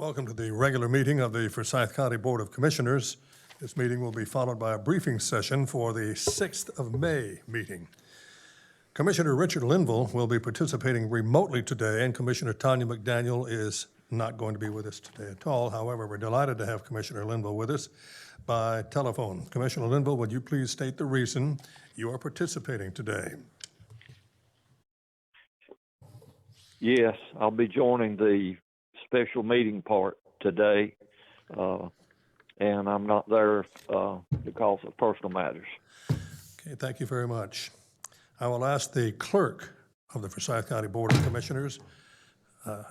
Welcome to the regular meeting of the Forsyth County Board of Commissioners. This meeting will be followed by a briefing session for the 6th of May meeting. Commissioner Richard Linville will be participating remotely today, and Commissioner Tanya McDaniel is not going to be with us today at all. However, we're delighted to have Commissioner Linville with us by telephone. Commissioner Linville, would you please state the reason you are participating today? Yes, I'll be joining the special meeting part today, and I'm not there because of personal matters. Okay, thank you very much. I will ask the clerk of the Forsyth County Board of Commissioners,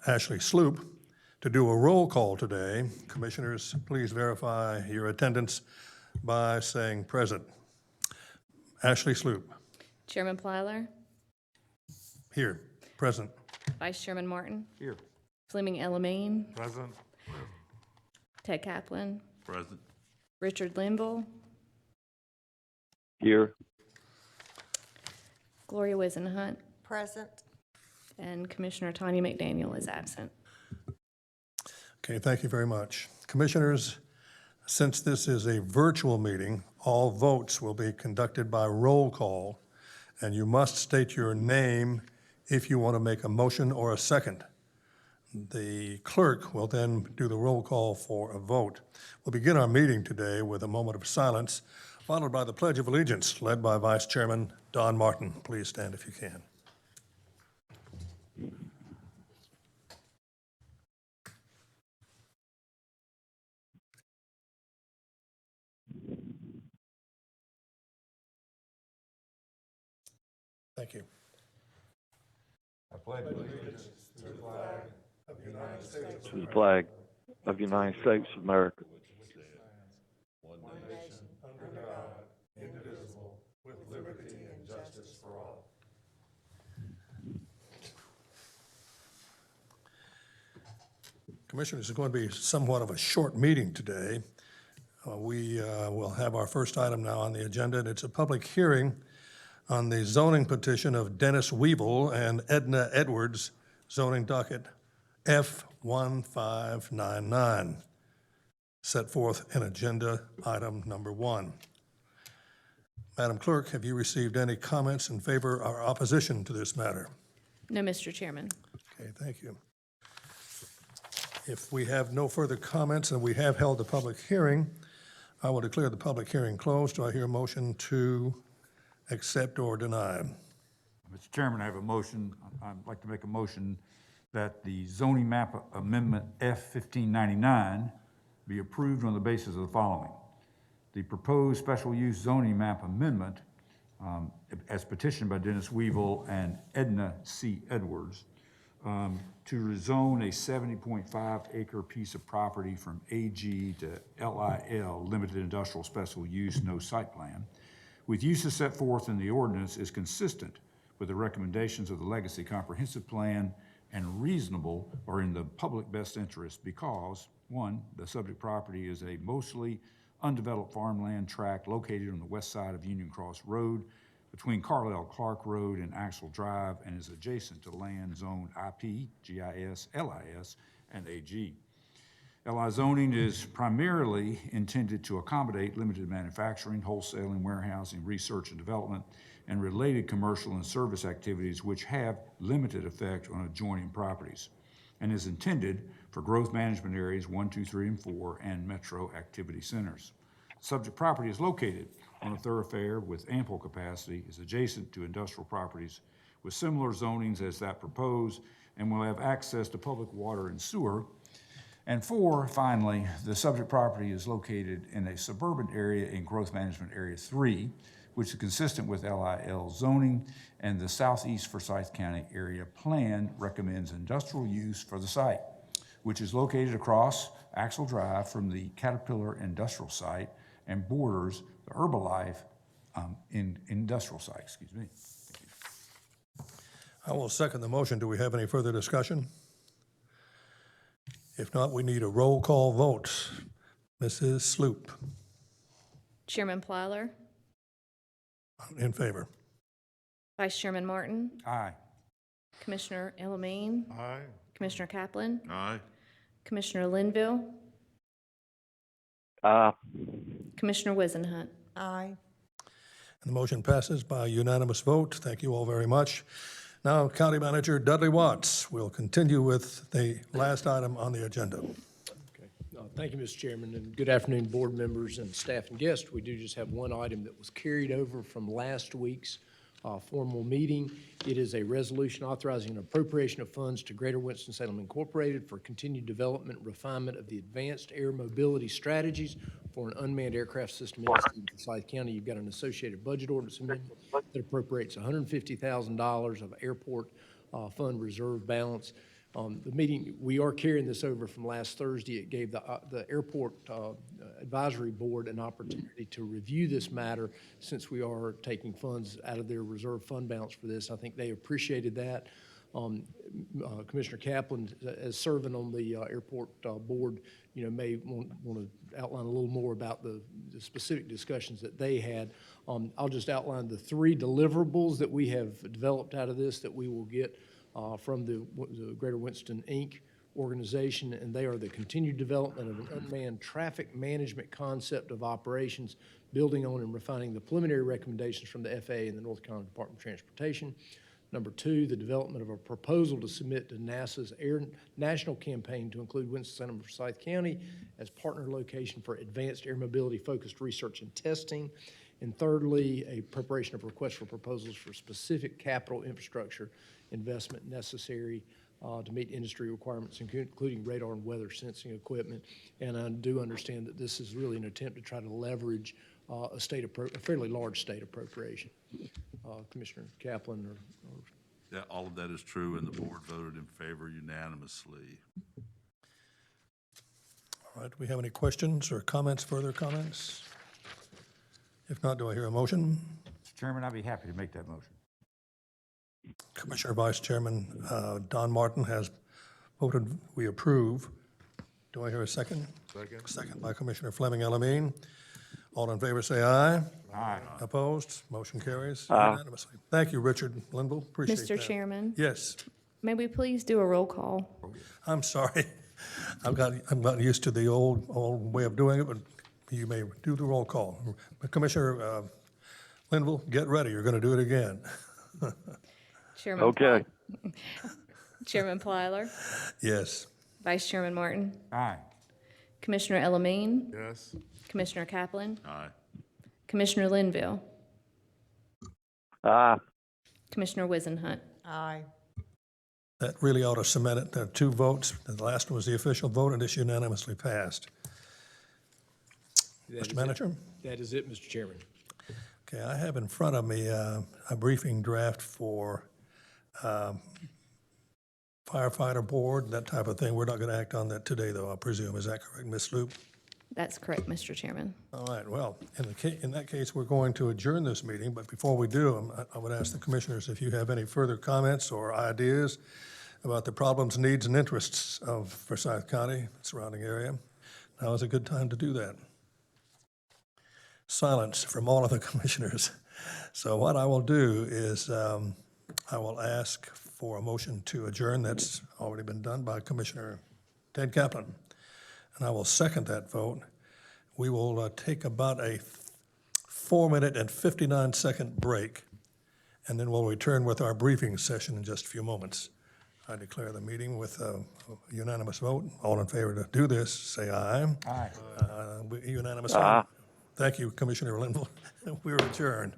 Ashley Sloop, to do a roll call today. Commissioners, please verify your attendance by saying present. Ashley Sloop. Chairman Plyler. Here. Present. Vice Chairman Martin. Here. Fleming Elamine. Present. Ted Kaplan. Present. Richard Linville. Here. Gloria Wisenhunt. Present. And Commissioner Tanya McDaniel is absent. Okay, thank you very much. Commissioners, since this is a virtual meeting, all votes will be conducted by roll call, and you must state your name if you want to make a motion or a second. The clerk will then do the roll call for a vote. We'll begin our meeting today with a moment of silence, followed by the Pledge of Allegiance, led by Vice Chairman Don Martin. Please stand if you can. Thank you. I pledge allegiance to the flag of the United States To the flag of the United States of America, one nation, under God, indivisible, with liberty and justice for all. Commissioners, it's going to be somewhat of a short meeting today. We will have our first item now on the agenda, and it's a public hearing on the zoning petition of Dennis Weavill and Edna Edwards, zoning docket F1599, set forth in agenda item number 1. Madam Clerk, have you received any comments in favor or opposition to this matter? No, Mr. Chairman. Okay, thank you. If we have no further comments and we have held the public hearing, I will declare the public hearing closed. Do I hear a motion to accept or deny? Mr. Chairman, I have a motion. I'd like to make a motion that the zoning map amendment F1599 be approved on the basis of the following. The proposed special use zoning map amendment as petitioned by Dennis Weavill and Edna C. Edwards to rezone a 70.5 acre piece of property from AG to LIL, Limited Industrial Special Use, no site plan, with uses set forth in the ordinance is consistent with the recommendations of the Legacy Comprehensive Plan and reasonable or in the public best interest because, 1, the subject property is a mostly undeveloped farmland tract located on the west side of Union Cross Road between Carlisle Clark Road and Axel Drive and is adjacent to land zoned IP, GIS, LIS, and AG. LI zoning is primarily intended to accommodate limited manufacturing, wholesaling, warehousing, research and development, and related commercial and service activities which have limited effect on adjoining properties, and is intended for growth management areas 1, 2, 3, and 4, and metro activity centers. Subject property is located on a thoroughfare with ample capacity, is adjacent to industrial properties with similar zonings as that proposed, and will have access to public water and sewer. And 4, finally, the subject property is located in a suburban area in Growth Management Area 3, which is consistent with LIL zoning, and the Southeast Forsyth County Area Plan recommends industrial use for the site, which is located across Axel Drive from the Caterpillar Industrial Site and borders the Herbalife industrial site, excuse me. Thank you. I will second the motion. Do we have any further discussion? If not, we need a roll call vote. Mrs. Sloop. Chairman Plyler. In favor. Vice Chairman Martin. Aye. Commissioner Elamine. Aye. Commissioner Kaplan. Aye. Commissioner Linville, Aye. Commissioner Wizenhunt. Aye. And the motion passes by unanimous vote. Thank you all very much. Now, County Manager Dudley Watts will continue with the last item on the agenda. Okay. Thank you, Mr. Chairman, and good afternoon, board members and staff and guests. We do just have one item that was carried over from last week's formal meeting. It is a resolution authorizing an appropriation of funds to Greater Winston-Salem Incorporated for continued development and refinement of the advanced air mobility strategies for an unmanned aircraft system in the state of Forsyth County. You've got an associated budget ordinance amendment that appropriates $150,000 of airport fund reserve balance. The meeting, we are carrying this over from last Thursday. It gave the airport advisory board an opportunity to review this matter since we are taking funds out of their reserve fund balance for this. I think they appreciated that. Commissioner Kaplan, as serving on the airport board, may want to outline a little more about the specific discussions that they had. I'll just outline the 3 deliverables that we have developed out of this that we will get from the Greater Winston, Inc. organization, and they are the continued development of an unmanned traffic management concept of operations, building on and refining the preliminary recommendations from the FAA and the North Carolina Department of Transportation. Number 2, the development of a proposal to submit to NASA's national campaign to include Winston-Salem and Forsyth County as partner location for advanced air mobility-focused research and testing. And thirdly, a preparation of requests for proposals for specific capital infrastructure investment necessary to meet industry requirements, including radar and weather sensing equipment. And I do understand that this is really an attempt to try to leverage a fairly large state appropriation. Commissioner Kaplan or Yeah, all of that is true, and the board voted in favor unanimously. All right, do we have any questions or comments, further comments? If not, do I hear a motion? Mr. Chairman, I'd be happy to make that motion. Commissioner Vice Chairman Don Martin has voted we approve. Do I hear a second? Second. Second by Commissioner Fleming Elamine. All in favor say aye. Aye. Opposed? Motion carries Aye. unanimously. Thank you, Richard Linville. Appreciate that. Mr. Chairman, Yes, may we please do a roll call? I'm sorry. I'm not used to the old way of doing it, but you may do the roll call. But Commissioner Linville, get ready. You're going to do it again. Chairman Okay. Chairman Plyler, Yes. Vice Chairman Martin, Aye. Commissioner Elamine, Yes. Commissioner Kaplan, Aye. Commissioner Linville, Aye. Commissioner Wizenhunt. Aye. That really ought to cement it. There are 2 votes. The last one was the official vote, and it's unanimously passed. Mr. Manager? that is it, Mr. Chairman. Okay, I have in front of me a briefing draft for firefighter board, that type of thing. We're not going to act on that today, though, I presume. Is that correct, Ms. Loop? That's correct, Mr. Chairman. All right, well, in that case, we're going to adjourn this meeting, but before we do, I would ask the commissioners if you have any further comments or ideas about the problems, needs, and interests of Forsyth County, surrounding area. Now is a good time to do that. Silence from all of the commissioners. So what I will do is I will ask for a motion to adjourn. That's already been done by Commissioner Ted Kaplan. And I will second that vote. We will take about a 4-minute and 59-second break, and then we'll return with our briefing session in just a few moments. I declare the meeting with a unanimous vote. All in favor to do this, say aye. Aye. Unanimous. Aye. Thank you, Commissioner Linville. We're adjourned.